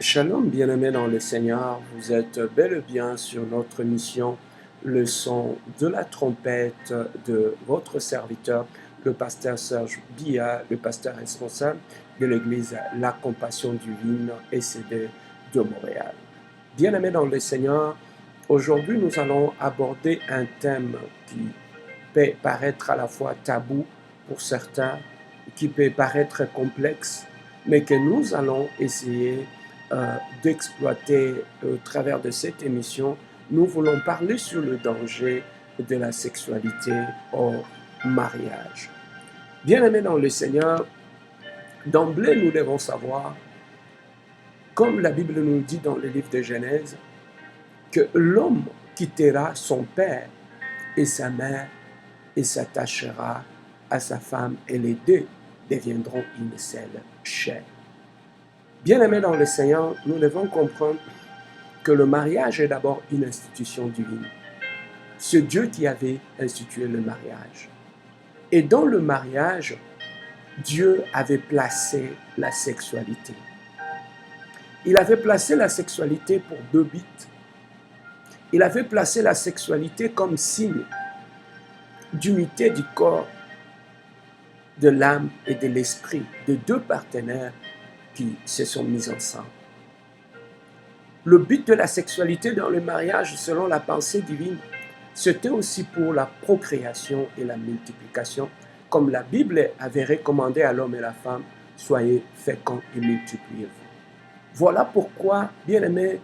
Shalom, bien-aimés dans le Seigneur, vous êtes bel et bien sur notre mission, le son de la trompette de votre serviteur, le pasteur Serge Bia, le pasteur responsable de l'église La Compassion Divine ECD de Montréal. Bien-aimés dans le Seigneur, aujourd'hui nous allons aborder un thème qui peut paraître à la fois tabou pour certains, qui peut paraître complexe, mais que nous allons essayer d'exploiter au travers de cette émission. Nous voulons parler sur le danger de la sexualité au mariage. Bien-aimés dans le Seigneur, d'emblée nous devons savoir, comme la Bible nous dit dans le livre de Genèse, que l'homme quittera son père et sa mère et s'attachera à sa femme et les deux deviendront une seule chair. Bien-aimés dans le Seigneur, nous devons comprendre que le mariage est d'abord une institution divine. C'est Dieu qui avait institué le mariage. Et dans le mariage, Dieu avait placé la sexualité. Il avait placé la sexualité pour deux buts. Il avait placé la sexualité comme signe d'unité du corps, de l'âme et de l'esprit de deux partenaires qui se sont mis ensemble. Le but de la sexualité dans le mariage, selon la pensée divine, c'était aussi pour la procréation et la multiplication, comme la Bible avait recommandé à l'homme et la femme, soyez féconds et multipliez-vous. Voilà pourquoi, bien-aimés,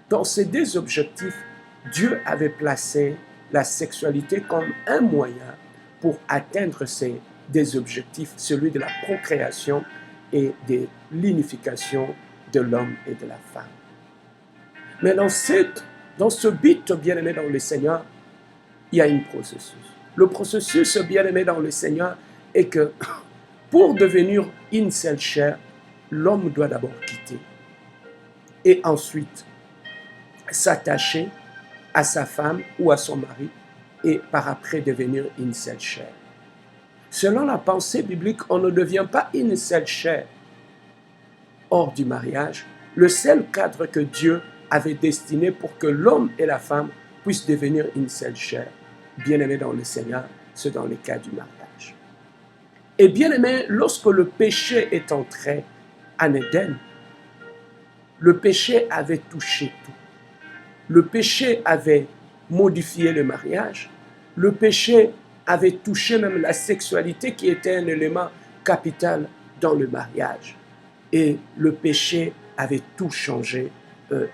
dans ces deux objectifs, Dieu avait placé la sexualité comme un moyen pour atteindre ces deux objectifs, celui de la procréation et de l'unification de l'homme et de la femme. Mais dans ce but, bien-aimé dans le Seigneur, il y a un processus. Le processus, bien-aimé dans le Seigneur, est que pour devenir une seule chair, l'homme doit d'abord quitter et ensuite s'attacher à sa femme ou à son mari et par après devenir une seule chair. Selon la pensée biblique, on ne devient pas une seule chair hors du mariage. Le seul cadre que Dieu avait destiné pour que l'homme et la femme puissent devenir une seule chair, bien-aimés dans le Seigneur, c'est dans le cas du mariage. Et bien-aimés, lorsque le péché est entré en Éden, le péché avait touché tout. Le péché avait modifié le mariage. Le péché avait touché même la sexualité qui était un élément capital dans le mariage. Et le péché avait tout changé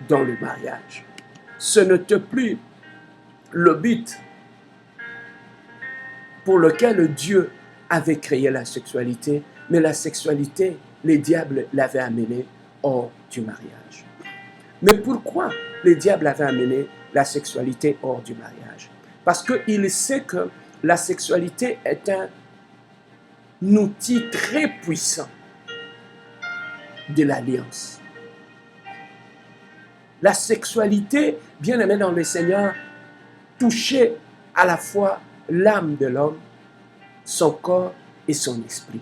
dans le mariage. Ce n'était plus le but pour lequel Dieu avait créé la sexualité, mais la sexualité, les diables l'avaient amenée hors du mariage. Mais pourquoi le diable avait amené la sexualité hors du mariage? Parce qu'il sait que la sexualité est un outil très puissant de l'alliance. La sexualité, bien aimée dans le Seigneur, touchait à la fois l'âme de l'homme, son corps et son esprit.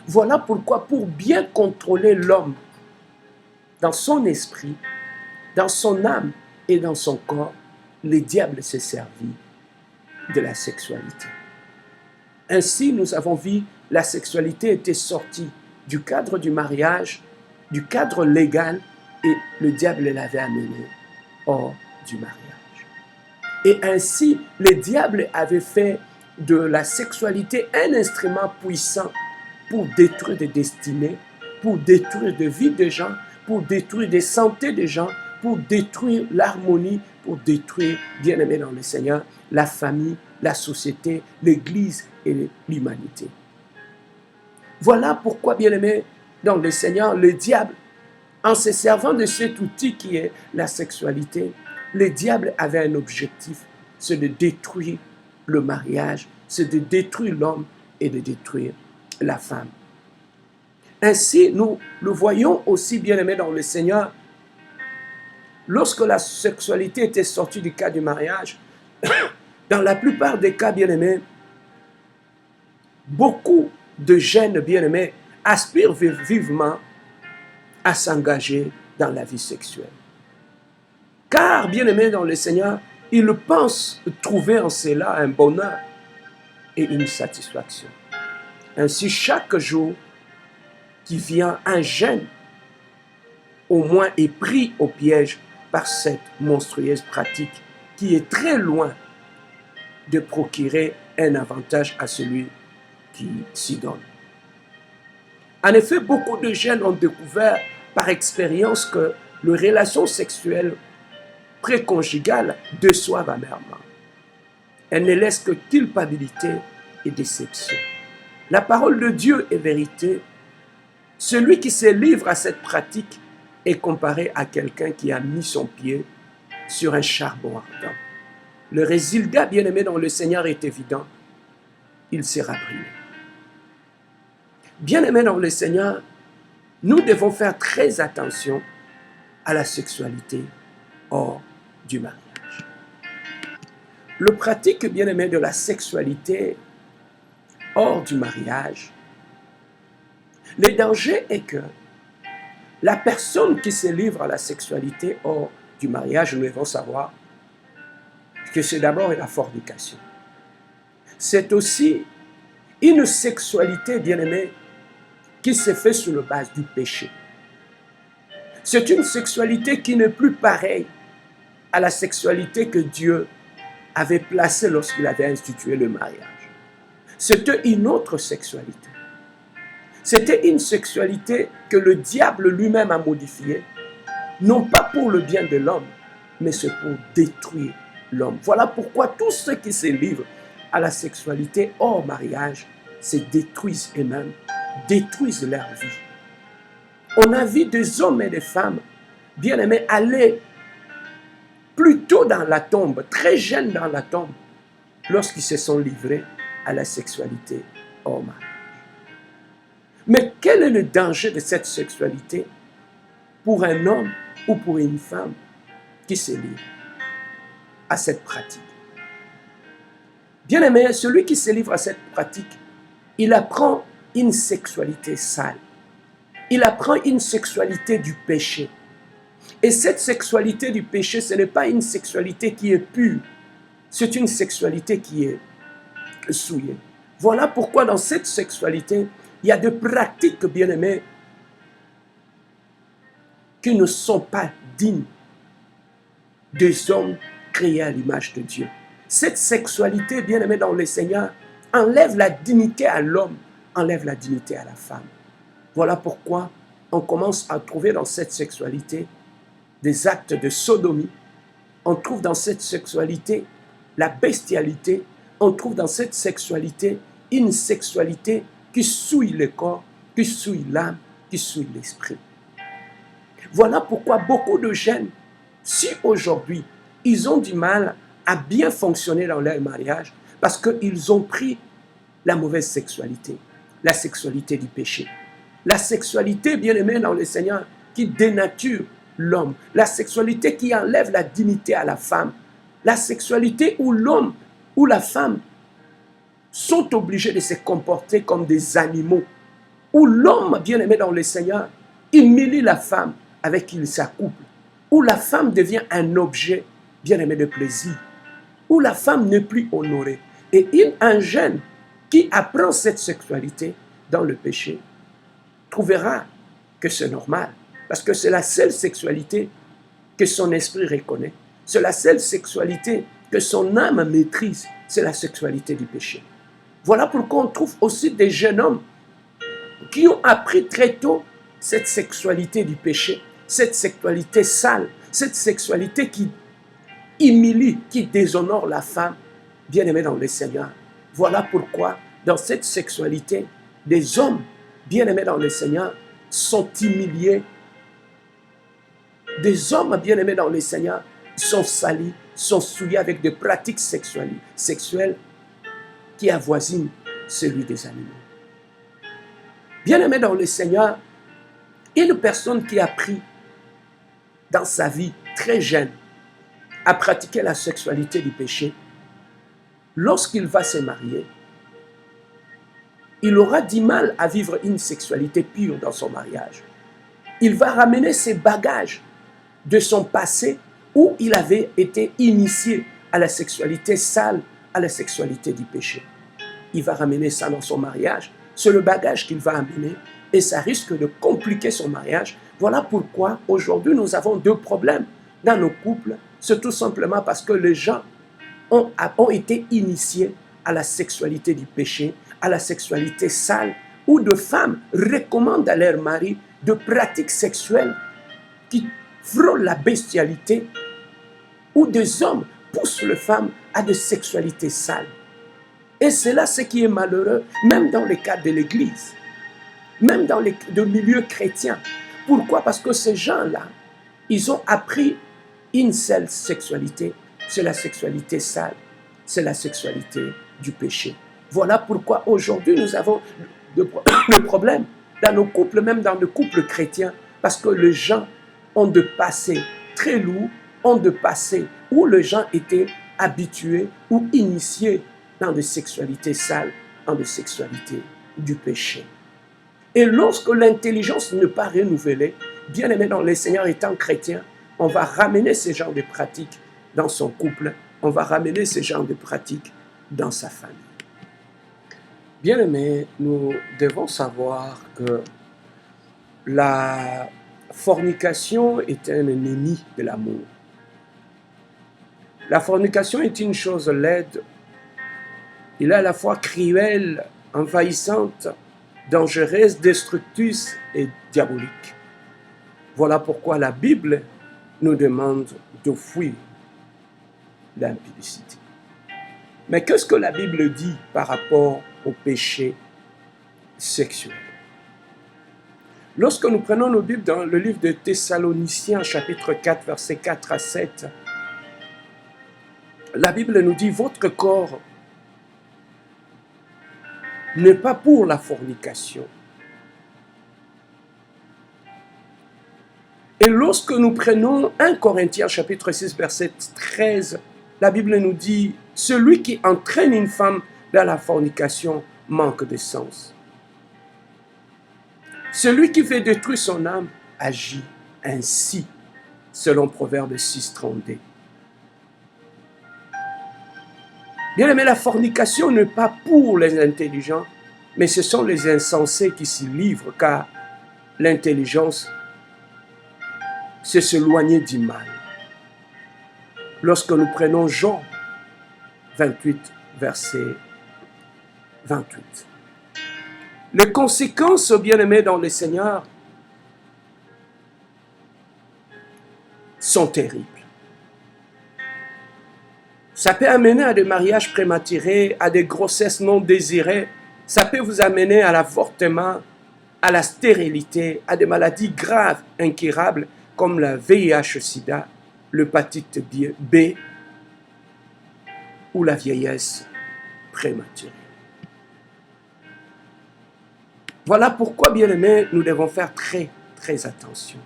Voilà pourquoi, pour bien contrôler l'homme dans son esprit, dans son âme et dans son corps, le diable s'est servi de la sexualité. Ainsi, nous avons vu, la sexualité était sortie du cadre du mariage, du cadre légal, et le diable l'avait amené hors du mariage. Et ainsi, le diable avait fait de la sexualité un instrument puissant pour détruire des destinées, pour détruire des vies des gens, pour détruire des santé des gens, pour détruire l'harmonie, pour détruire, bien-aimés dans le Seigneur, la famille, la société, l'Église et l'humanité. Voilà pourquoi, bien-aimés dans le Seigneur, le diable, en se servant de cet outil qui est la sexualité, le diable avait un objectif, c'est de détruire le mariage, c'est de détruire l'homme et de détruire la femme. Ainsi, nous le voyons aussi, bien-aimés dans le Seigneur, lorsque la sexualité était sortie du cas du mariage, dans la plupart des cas, bien-aimés, beaucoup de jeunes bien-aimés aspirent vivement à s'engager dans la vie sexuelle. Car, bien-aimé dans le Seigneur, il pense trouver en cela un bonheur et une satisfaction. Ainsi, chaque jour qui vient, un jeune, au moins, est pris au piège par cette monstrueuse pratique qui est très loin de procurer un avantage à celui qui s'y donne. En effet, beaucoup de jeunes ont découvert par expérience que les relations sexuelles préconjugales déçoivent amèrement. Elles ne laissent que culpabilité et déception. La parole de Dieu est vérité. Celui qui se livre à cette pratique est comparé à quelqu'un qui a mis son pied sur un charbon ardent. Le résultat, bien-aimé dans le Seigneur, est évident. Il sera brûlé. Bien-aimé dans le Seigneur, nous devons faire très attention à la sexualité hors du mariage. Le pratique, bien-aimé, de la sexualité hors du mariage, le danger est que la personne qui se livre à la sexualité hors du mariage, nous devons savoir que c'est d'abord la fornication. C'est aussi une sexualité, bien-aimée, qui se fait sur la base du péché. C'est une sexualité qui n'est plus pareille à la sexualité que Dieu avait placée lorsqu'il avait institué le mariage. C'était une autre sexualité. C'était une sexualité que le diable lui-même a modifiée, non pas pour le bien de l'homme, mais c'est pour détruire l'homme. Voilà pourquoi tous ceux qui se livrent à la sexualité hors mariage se détruisent eux-mêmes, détruisent leur vie. On a vu des hommes et des femmes, bien-aimés, aller plutôt dans la tombe, très jeunes dans la tombe, lorsqu'ils se sont livrés à la sexualité hors mariage. Mais quel est le danger de cette sexualité pour un homme ou pour une femme qui se livre à cette pratique? Bien-aimé, celui qui se livre à cette pratique, il apprend une sexualité sale. Il apprend une sexualité du péché. Et cette sexualité du péché, ce n'est pas une sexualité qui est pure. C'est une sexualité qui est souillée. Voilà pourquoi dans cette sexualité, il y a des pratiques, bien-aimées, qui ne sont pas dignes des hommes créés à l'image de Dieu. Cette sexualité, bien-aimée dans le Seigneur, enlève la dignité à l'homme, enlève la dignité à la femme. Voilà pourquoi on commence à trouver dans cette sexualité des actes de sodomie. On trouve dans cette sexualité la bestialité. On trouve dans cette sexualité une sexualité qui souille le corps, qui souille l'âme, qui souille l'esprit. Voilà pourquoi beaucoup de jeunes, si aujourd'hui, ils ont du mal à bien fonctionner dans leur mariage, parce qu'ils ont pris la mauvaise sexualité, la sexualité du péché. La sexualité, bien-aimée dans le Seigneur, qui dénature l'homme. La sexualité qui enlève la dignité à la femme. La sexualité où l'homme ou la femme sont obligés de se comporter comme des animaux. Où l'homme, bien-aimé dans le Seigneur, humilie la femme avec qui il s'accouple. Où la femme devient un objet, bien-aimé, de plaisir. Où la femme n'est plus honorée. Et un jeune qui apprend cette sexualité dans le péché trouvera que c'est normal. Parce que c'est la seule sexualité que son esprit reconnaît. C'est la seule sexualité que son âme maîtrise. C'est la sexualité du péché. Voilà pourquoi on trouve aussi des jeunes hommes qui ont appris très tôt cette sexualité du péché, cette sexualité sale, cette sexualité qui humilie, qui déshonore la femme, bien-aimée dans le Seigneur. Voilà pourquoi, dans cette sexualité, des hommes bien-aimés dans le Seigneur sont humiliés. Des hommes bien-aimés dans le Seigneur sont salis, sont souillés avec des pratiques sexuelles qui avoisinent celui des animaux. Bien-aimé dans le Seigneur, une personne qui a appris dans sa vie très jeune à pratiquer la sexualité du péché, lorsqu'il va se marier, il aura du mal à vivre une sexualité pure dans son mariage. Il va ramener ses bagages de son passé où il avait été initié à la sexualité sale, à la sexualité du péché. Il va ramener ça dans son mariage. C'est le bagage qu'il va amener et ça risque de compliquer son mariage. Voilà pourquoi aujourd'hui nous avons deux problèmes dans nos couples. C'est tout simplement parce que les gens ont été initiés à la sexualité du péché, à la sexualité sale, où de femmes recommandent à leur mari de pratiques sexuelles qui frôlent la bestialité, où des hommes poussent les femmes à des sexualités sales. Et c'est là ce qui est malheureux, même dans le cadre de l'Église, même dans le milieu chrétien. Pourquoi? Parce que ces gens-là, ils ont appris une seule sexualité, c'est la sexualité sale, c'est la sexualité du péché. Voilà pourquoi aujourd'hui nous avons le problème dans nos couples, même dans nos couples chrétiens, parce que les gens ont de passé très lourd, ont de passé où les gens étaient habitués ou initiés dans des sexualités sales, dans des sexualités du péché. Et lorsque l'intelligence n'est pas renouvelée, bien aimé dans le Seigneur étant chrétien, on va ramener ce genre de pratiques dans son couple, on va ramener ce genre de pratiques dans sa famille. Bien aimé, nous devons savoir que la fornication est un ennemi de l'amour. La fornication est une chose laide. Il est à la fois cruelle, envahissante, dangereuse, destructrice et diabolique. Voilà pourquoi la Bible nous demande de fuir l'impudicité. Mais qu'est-ce que la Bible dit par rapport au péché sexuel? Lorsque nous prenons nos Bibles dans le livre de Thessaloniciens, chapitre 4, versets 4 à 7, la Bible nous dit « Votre corps n'est pas pour la fornication. » Et lorsque nous prenons 1 Corinthiens, chapitre 6, verset 13, la Bible nous dit « Celui qui entraîne une femme dans la fornication manque de sens. Celui qui fait détruire son âme agit ainsi, selon Proverbe 6, 32. » Bien aimé, la fornication n'est pas pour les intelligents, mais ce sont les insensés qui s'y livrent, car l'intelligence, c'est s'éloigner du mal. Lorsque nous prenons Jean 28, verset 28. Les conséquences, bien-aimés dans le Seigneur, sont terribles. Ça peut amener à des mariages prématurés, à des grossesses non désirées. Ça peut vous amener à l'avortement, à la stérilité, à des maladies graves, incurables, comme la VIH-Sida, l'hépatite B ou la vieillesse prématurée. Voilà pourquoi, bien-aimés, nous devons faire très, très attention.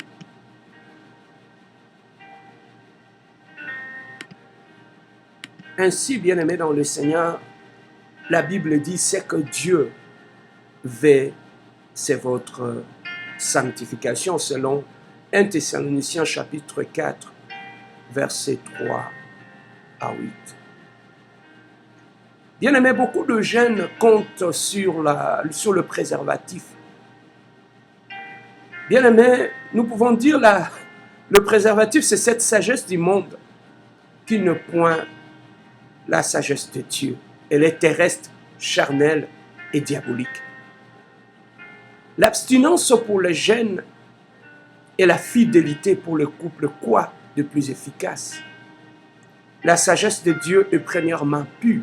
Ainsi, bien-aimés dans le Seigneur, la Bible dit, c'est que Dieu veut, c'est votre sanctification, selon 1 Thessaloniciens chapitre 4, versets 3 à 8. Bien-aimés, beaucoup de jeunes comptent sur le préservatif. Bien-aimés, nous pouvons dire le préservatif, c'est cette sagesse du monde qui ne point la sagesse de Dieu. Elle est terrestre, charnelle et diabolique. L'abstinence pour les jeunes et la fidélité pour le couple, quoi de plus efficace? La sagesse de Dieu est premièrement pure.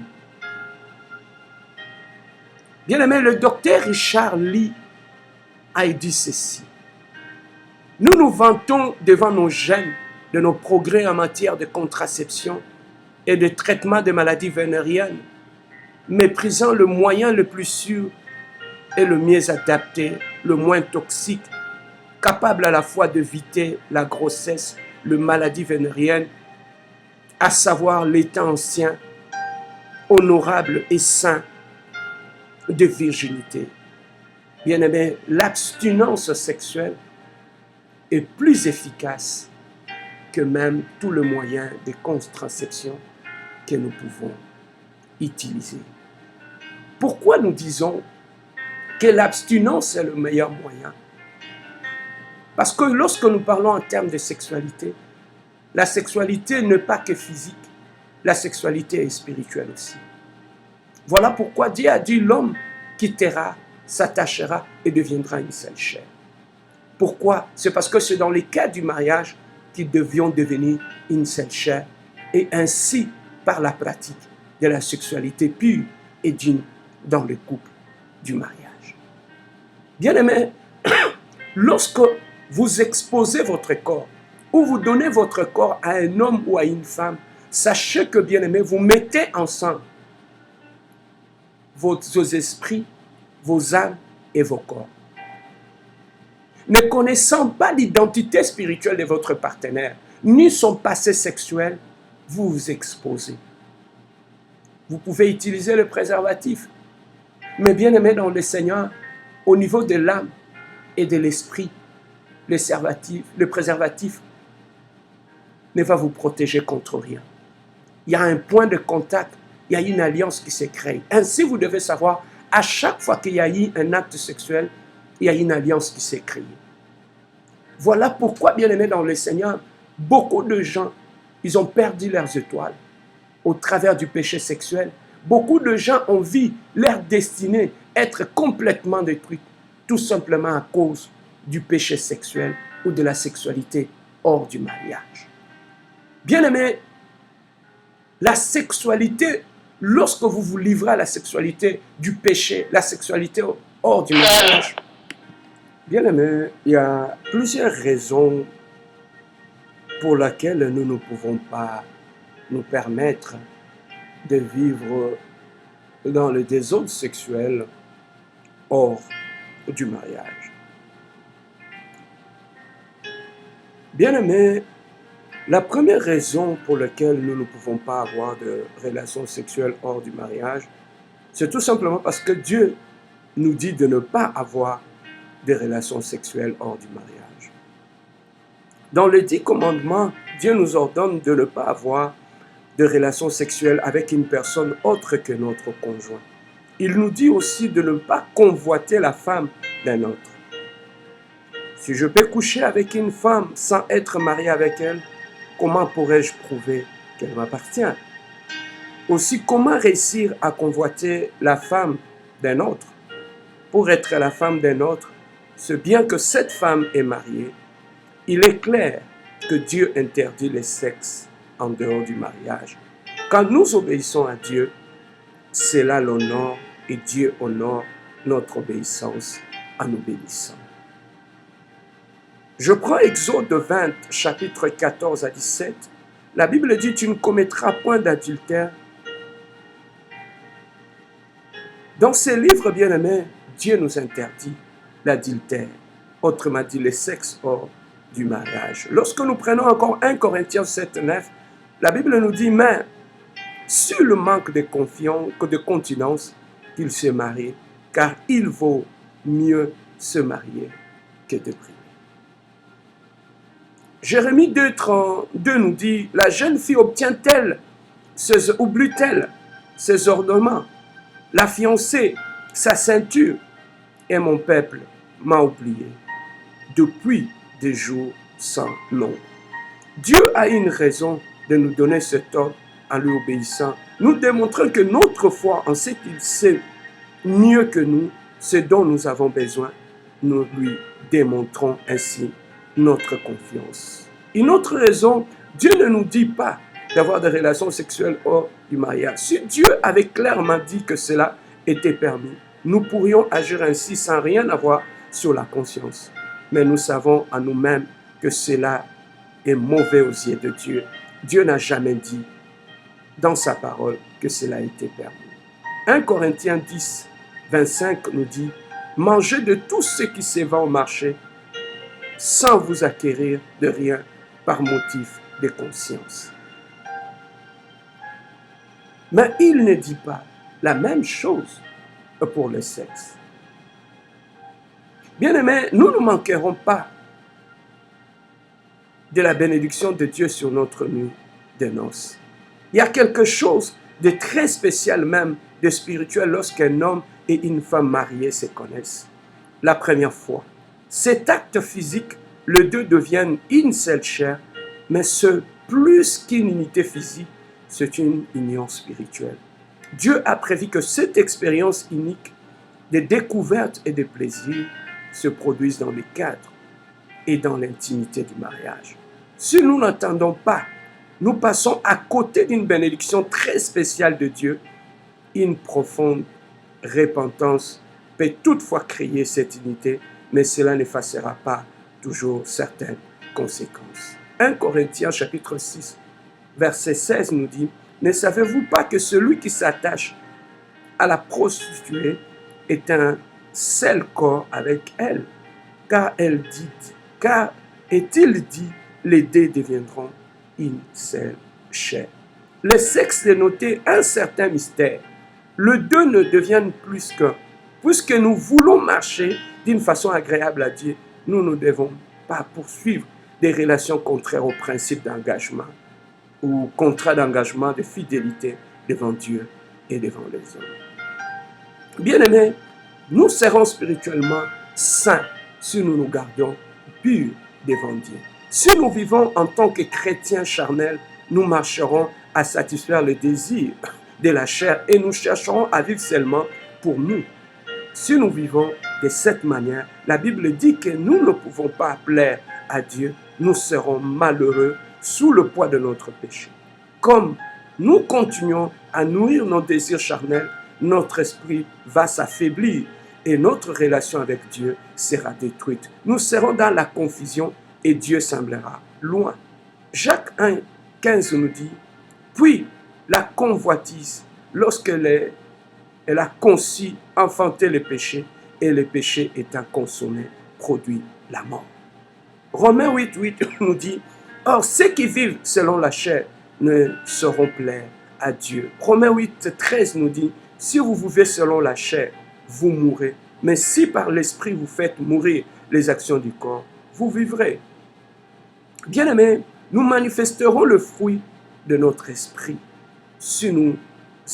Bien-aimé, le docteur Richard Lee a dit ceci. Nous nous vantons devant nos jeunes de nos progrès en matière de contraception et de traitement des maladies vénériennes, méprisant le moyen le plus sûr et le mieux adapté, le moins toxique, capable à la fois d'éviter la grossesse, les maladies vénériennes, à savoir l'état ancien, honorable et saint de virginité. Bien-aimé, l'abstinence sexuelle est plus efficace que même tout le moyen de contraception que nous pouvons utiliser. Pourquoi nous disons que l'abstinence est le meilleur moyen? Parce que lorsque nous parlons en termes de sexualité, la sexualité n'est pas que physique, la sexualité est spirituelle aussi. Voilà pourquoi Dieu a dit l'homme quittera, s'attachera et deviendra une seule chair. Pourquoi? C'est parce que c'est dans les cas du mariage qu'ils devions devenir une seule chair et ainsi par la pratique de la sexualité pure et digne dans le couple du mariage. Bien-aimés, lorsque vous exposez votre corps ou vous donnez votre corps à un homme ou à une femme, sachez que, bien-aimés, vous mettez ensemble vos esprits, vos âmes et vos corps. Ne connaissant pas l'identité spirituelle de votre partenaire, ni son passé sexuel, vous vous exposez. Vous pouvez utiliser le préservatif, mais bien aimé dans le Seigneur, au niveau de l'âme et de l'esprit, le préservatif ne va vous protéger contre rien. Il y a un point de contact, il y a une alliance qui s'est créée. Ainsi, vous devez savoir, à chaque fois qu'il y a eu un acte sexuel, il y a une alliance qui s'est créée. Voilà pourquoi, bien aimé dans le Seigneur, beaucoup de gens, ils ont perdu leurs étoiles au travers du péché sexuel. Beaucoup de gens ont vu leur destinée être complètement détruite, tout simplement à cause du péché sexuel ou de la sexualité hors du mariage. Bien aimé, la sexualité, lorsque vous vous livrez à la sexualité du péché, la sexualité hors du mariage, bien aimé, il y a plusieurs raisons pour lesquelles nous ne pouvons pas nous permettre de vivre dans le désordre sexuel hors du mariage. Bien aimé, la première raison pour laquelle nous ne pouvons pas avoir de relations sexuelles hors du mariage, c'est tout simplement parce que Dieu nous dit de ne pas avoir de relations sexuelles hors du mariage. Dans les 10 commandements, Dieu nous ordonne de ne pas avoir de relations sexuelles avec une personne autre que notre conjoint. Il nous dit aussi de ne pas convoiter la femme d'un autre. Si je peux coucher avec une femme sans être marié avec elle, comment pourrais-je prouver qu'elle m'appartient? Aussi, comment réussir à convoiter la femme d'un autre? Pour être la femme d'un autre, c'est bien que cette femme est mariée. Il est clair que Dieu interdit le sexe en dehors du mariage. Quand nous obéissons à Dieu, c'est là l'honneur et Dieu honore notre obéissance en nous bénissant. Je prends Exode 20, chapitre 14 à 17. La Bible dit « Tu ne commettras point d'adultère ». Dans ces livres bien-aimés, Dieu nous interdit l'adultère, autrement dit le sexe hors du mariage. Lorsque nous prenons encore 1 Corinthiens 7, 9, la Bible nous dit « Mais sur le manque de confiance, de continence, qu'il se marie, car il vaut mieux se marier que de prier. » Jérémie 2,32 nous dit « La jeune fille obtient-elle, oublie-t-elle ses ornements, la fiancée, sa ceinture, et mon peuple m'a oublié depuis des jours sans nombre. » Dieu a une raison de nous donner cet ordre en lui obéissant. Nous démontrons que notre foi en ce qu'il sait mieux que nous, ce dont nous avons besoin, nous lui démontrons ainsi notre confiance. Une autre raison, Dieu ne nous dit pas d'avoir des relations sexuelles hors du mariage. Si Dieu avait clairement dit que cela était permis, nous pourrions agir ainsi sans rien avoir sur la conscience. Mais nous savons en nous-mêmes que cela est mauvais aux yeux de Dieu. Dieu n'a jamais dit dans sa parole que cela a été permis. 1 Corinthiens 10, 25 nous dit « Mangez de tout ce qui se vend au marché, sans vous acquérir de rien par motif de conscience. » Mais il ne dit pas la même chose pour le sexe. Bien-aimés, nous ne manquerons pas de la bénédiction de Dieu sur notre nuit de noces. Il y a quelque chose de très spécial même, de spirituel, lorsqu'un homme et une femme mariés se connaissent. La première fois, cet acte physique, les deux deviennent une seule chair, mais ce plus qu'une unité physique, c'est une union spirituelle. Dieu a prévu que cette expérience unique de découverte et de plaisir se produise dans le cadre et dans l'intimité du mariage. Si nous n'entendons pas, nous passons à côté d'une bénédiction très spéciale de Dieu. Une profonde repentance peut toutefois créer cette unité, mais cela n'effacera pas toujours certaines conséquences. 1 Corinthiens chapitre 6, verset 16 nous dit « Ne savez-vous pas que celui qui s'attache à la prostituée est un seul corps avec elle, car est-il dit, les deux deviendront une seule chair. » Le sexe dénotait un certain mystère. Les deux ne deviennent plus qu'un. Puisque nous voulons marcher d'une façon agréable à Dieu, nous ne devons pas poursuivre des relations contraires au principe d'engagement ou contrat d'engagement de fidélité devant Dieu et devant les hommes. Bien-aimés, nous serons spirituellement saints si nous nous gardons purs devant Dieu. Si nous vivons en tant que chrétiens charnels, nous marcherons à satisfaire le désir de la chair et nous chercherons à vivre seulement pour nous. Si nous vivons de cette manière, la Bible dit que nous ne pouvons pas plaire à Dieu. Nous serons malheureux sous le poids de notre péché. Comme nous continuons à nourrir nos désirs charnels, notre esprit va s'affaiblir et notre relation avec Dieu sera détruite. Nous serons dans la confusion et Dieu semblera loin. Jacques 1, 15 nous dit « Puis la convoitise, lorsqu'elle a conçu, enfanté le péché, et le péché étant consommé, produit la mort. » Romains 8, 8 nous dit « Or, ceux qui vivent selon la chair ne sauront plaire à Dieu. » Romains 8, 13 nous dit « Si vous vivez selon la chair, vous mourrez. Mais si par l'esprit vous faites mourir les actions du corps, vous vivrez. » Bien-aimés, nous manifesterons le fruit de notre esprit si nous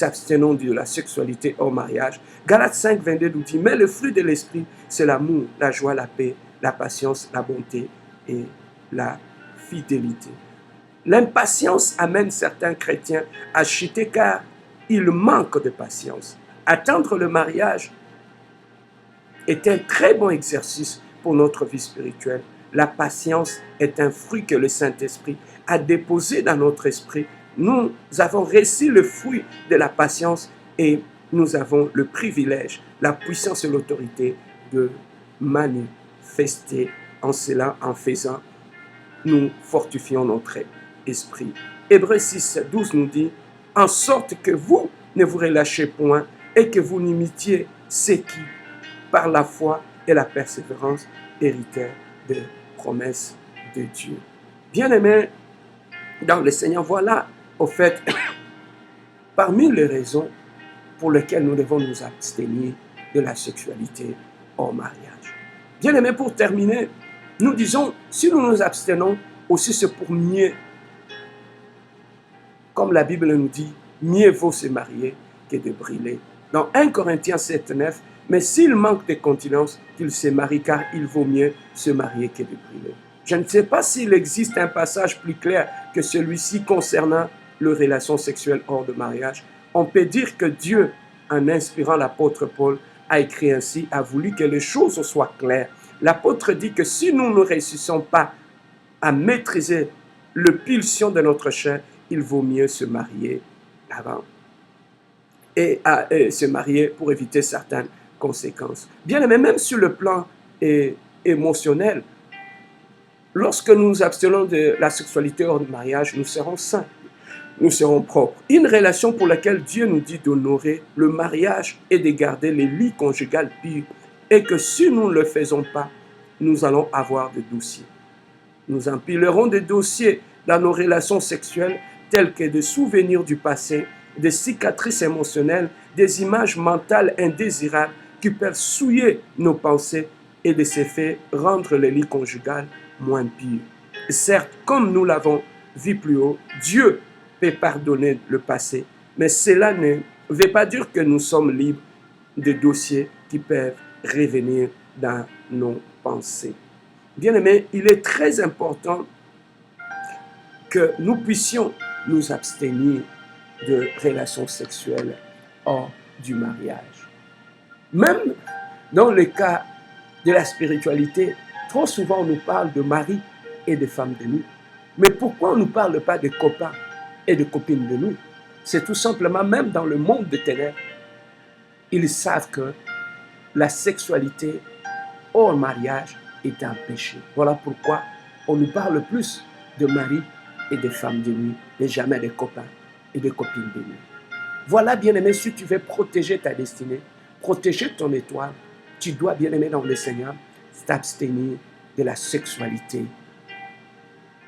abstenons de la sexualité hors mariage. Galates 5, 22 nous dit « Mais le fruit de l'esprit, c'est l'amour, la joie, la paix, la patience, la bonté et la fidélité. » L'impatience amène certains chrétiens à chuter car ils manquent de patience. Attendre le mariage est un très bon exercice pour notre vie spirituelle. La patience est un fruit que le Saint-Esprit a déposé dans notre esprit. Nous avons reçu le fruit de la patience et nous avons le privilège, la puissance et l'autorité de manifester en cela, en faisant, nous fortifions notre esprit. Hébreux 6, 12 nous dit « En sorte que vous ne vous relâchez point et que vous n'imitiez ceux qui, par la foi et la persévérance, héritèrent des promesses de Dieu. » Bien-aimés, dans le Seigneur, voilà, au fait, parmi les raisons pour lesquelles nous devons nous abstenir de la sexualité hors mariage. Bien-aimés, pour terminer, nous disons, si nous nous abstenons, aussi c'est pour mieux. Comme la Bible nous dit, mieux vaut se marier que de brûler. Dans 1 Corinthiens 7, 9, mais s'il manque de continence, qu'il se marie, car il vaut mieux se marier que de brûler. Je ne sais pas s'il existe un passage plus clair que celui-ci concernant les relations sexuelles hors de mariage. On peut dire que Dieu, en inspirant l'apôtre Paul, a écrit ainsi, a voulu que les choses soient claires. L'apôtre dit que si nous ne réussissons pas à maîtriser le pulsion de notre chair, il vaut mieux se marier avant et se marier pour éviter certaines conséquences. Bien aimé, même sur le plan émotionnel, lorsque nous nous abstenons de la sexualité hors de mariage, nous serons saints, nous serons propres. Une relation pour laquelle Dieu nous dit d'honorer le mariage et de garder les lits conjugales purs, et que si nous ne le faisons pas, nous allons avoir des dossiers. Nous empilerons des dossiers dans nos relations sexuelles tels que des souvenirs du passé, des cicatrices émotionnelles, des images mentales indésirables qui peuvent souiller nos pensées et de ces faits rendre le lit conjugal moins pur. Certes, comme nous l'avons vu plus haut, Dieu peut pardonner le passé, mais cela ne veut pas dire que nous sommes libres de dossiers qui peuvent revenir dans nos pensées. Bien-aimés, il est très important que nous puissions nous abstenir de relations sexuelles hors du mariage. Même dans le cas de la spiritualité, trop souvent on nous parle de mari et de femmes de nuit. Mais pourquoi on ne nous parle pas de copains et de copines de nuit? C'est tout simplement, même dans le monde de ténèbres, ils savent que la sexualité hors mariage est un péché. Voilà pourquoi on nous parle plus de mari et de femmes de nuit, mais jamais de copains et de copines de nuit. Voilà, bien-aimé, si tu veux protéger ta destinée, protéger ton étoile, tu dois, bien-aimé dans le Seigneur, t'abstenir de la sexualité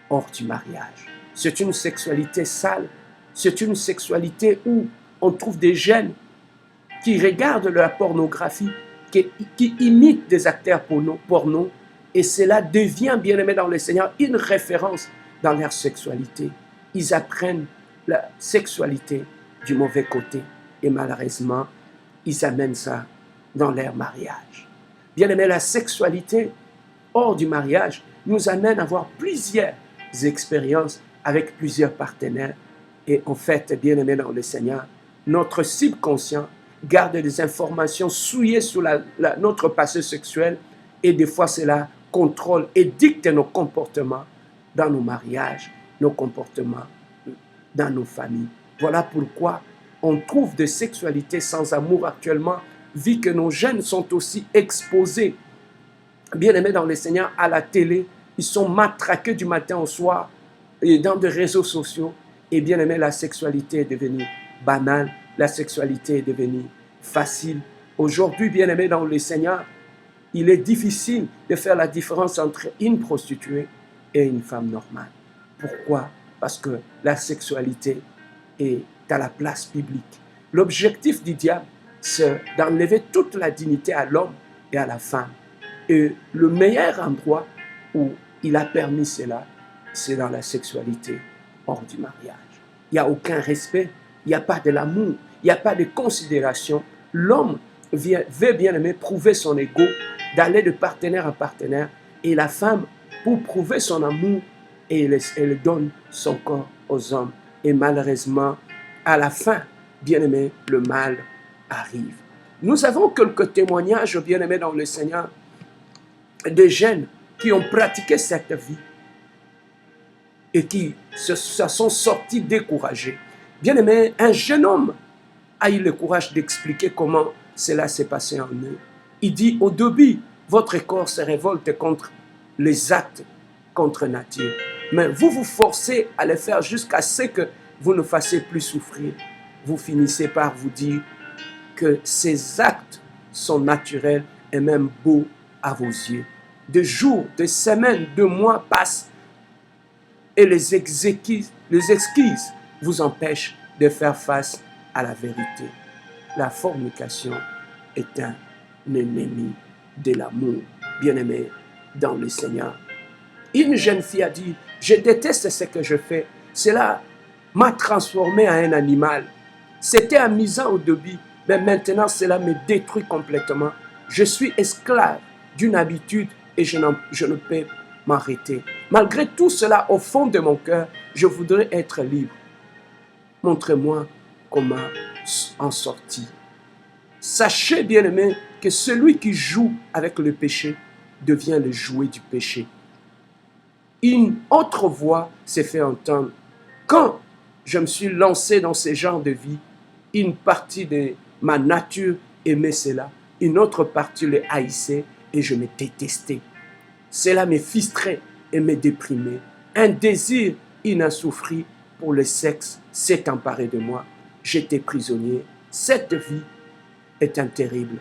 hors du mariage. C'est une sexualité sale, c'est une sexualité où on trouve des jeunes qui regardent la pornographie, qui imitent des acteurs porno, et cela devient, bien-aimé dans le Seigneur, une référence dans leur sexualité. Ils apprennent la sexualité du mauvais côté, et malheureusement, ils amènent ça dans leur mariage. Bien-aimé, la sexualité hors du mariage nous amène à avoir plusieurs expériences avec plusieurs partenaires. Et en fait, bien-aimé dans le Seigneur, notre subconscient garde des informations souillées sur notre passé sexuel, et des fois cela contrôle et dicte nos comportements dans nos mariages, nos comportements dans nos familles. Voilà pourquoi on trouve des sexualités sans amour actuellement, vu que nos jeunes sont aussi exposés, bien-aimés dans le Seigneur, à la télé. Ils sont matraqués du matin au soir et dans des réseaux sociaux. Et bien-aimés, la sexualité est devenue banale, la sexualité est devenue facile. Aujourd'hui, bien-aimés dans le Seigneur, il est difficile de faire la différence entre une prostituée et une femme normale. Pourquoi? Parce que la sexualité est à la place publique. L'objectif du diable, c'est d'enlever toute la dignité à l'homme et à la femme. Et le meilleur endroit où il a permis cela, c'est dans la sexualité hors du mariage. Il n'y a aucun respect, il n'y a pas de l'amour, il n'y a pas de considération. L'homme veut bien aimer prouver son ego, d'aller de partenaire en partenaire, et la femme, pour prouver son amour, elle donne son corps aux hommes. Et malheureusement, à la fin, bien aimé, le mal arrive. Nous avons quelques témoignages, bien aimés dans le Seigneur, de jeunes qui ont pratiqué cette vie et qui se sont sortis découragés. Bien aimé, un jeune homme a eu le courage d'expliquer comment cela s'est passé en eux. Il dit, au début, votre corps se révolte contre les actes contre nature. Mais vous vous forcez à le faire jusqu'à ce que vous ne fassiez plus souffrir. Vous finissez par vous dire que ces actes sont naturels et même beaux à vos yeux. Des jours, des semaines, des mois passent et les excuses vous empêchent de faire face à la vérité. La fornication est un ennemi de l'amour, bien-aimé dans le Seigneur. Une jeune fille a dit, je déteste ce que je fais. Cela m'a transformé en un animal. C'était amusant au début, mais maintenant cela me détruit complètement. Je suis esclave d'une habitude et je ne peux m'arrêter. Malgré tout cela, au fond de mon cœur, je voudrais être libre. Montrez-moi comment en sortir. Sachez, bien-aimés, que celui qui joue avec le péché devient le jouet du péché. Une autre voix s'est fait entendre. Quand je me suis lancé dans ce genre de vie, une partie de ma nature aimait cela, une autre partie le haïssait et je me détestais. Cela me frustrait et me déprimait. Un désir inassoufri pour le sexe s'est emparé de moi. J'étais prisonnier. Cette vie est un terrible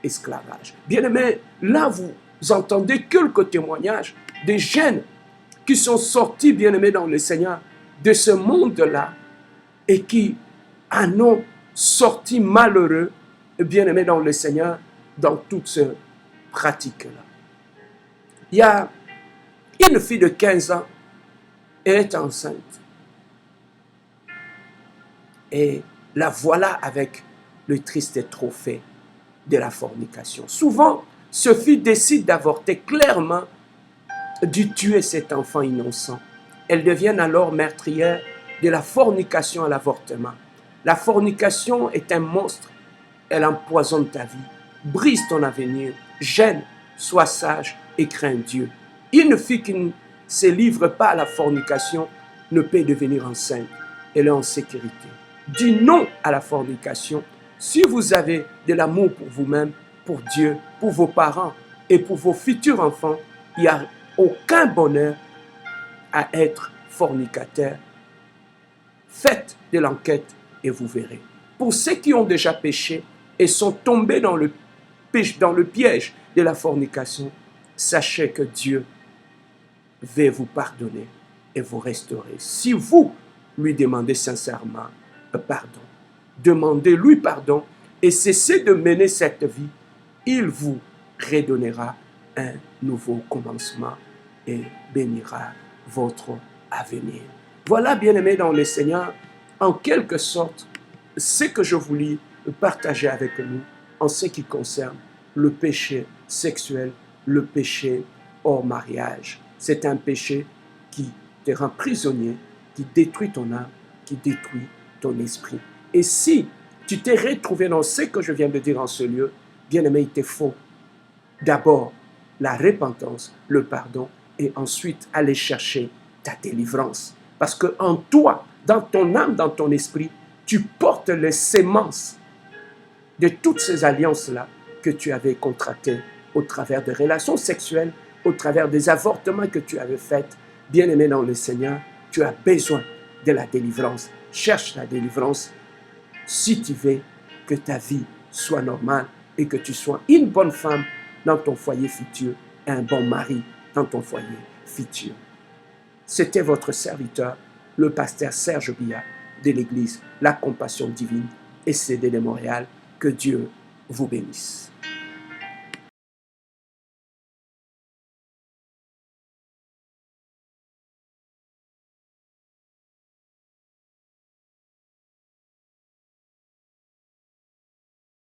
esclavage. Bien-aimés, là vous entendez quelques témoignages des jeunes qui sont sortis, bien-aimés dans le Seigneur, de ce monde-là et qui en ont sorti malheureux, bien-aimés dans le Seigneur, dans toutes ces pratiques-là. Il y a une fille de 15 ans Elle est enceinte. Et la voilà avec le triste trophée de la fornication. Souvent, Sophie décide d'avorter clairement, de tuer cet enfant innocent. Elle devient alors meurtrière de la fornication à l'avortement. La fornication est un monstre. Elle empoisonne ta vie, brise ton avenir, gêne, sois sage et crains Dieu. Une fille qui ne se livre pas à la fornication ne peut devenir enceinte. Elle est en sécurité. Dis non à la fornication. Si vous avez de l'amour pour vous-même, pour Dieu, pour vos parents et pour vos futurs enfants, il n'y a aucun bonheur à être fornicateur. Faites de l'enquête et vous verrez. Pour ceux qui ont déjà péché et sont tombés dans le piège de la fornication, sachez que Dieu va vous pardonner et vous restaurer. Si vous lui demandez sincèrement pardon, demandez-lui pardon et cessez de mener cette vie, il vous redonnera un nouveau commencement et bénira votre avenir. Voilà, bien-aimés dans le Seigneur, en quelque sorte, ce que je voulais partager avec nous en ce qui concerne le péché sexuel, le péché hors mariage. C'est un péché qui te rend prisonnier, qui détruit ton âme, qui détruit ton esprit. Et si tu t'es retrouvé dans ce que je viens de dire en ce lieu, bien-aimé, il te faut d'abord la repentance, le pardon, et ensuite aller chercher ta délivrance. Parce qu'en toi, dans ton âme, dans ton esprit, tu portes les semences de toutes ces alliances-là que tu avais contractées au travers de relations sexuelles, au travers des avortements que tu avais faits. Bien-aimé dans le Seigneur, tu as besoin de la délivrance. Cherche la délivrance si tu veux que ta vie soit normale et que tu sois une bonne femme dans ton foyer futur et un bon mari dans ton foyer futur. C'était votre serviteur, le pasteur Serge Biya de l'église La Compassion Divine et CD de Montréal. Que Dieu vous bénisse.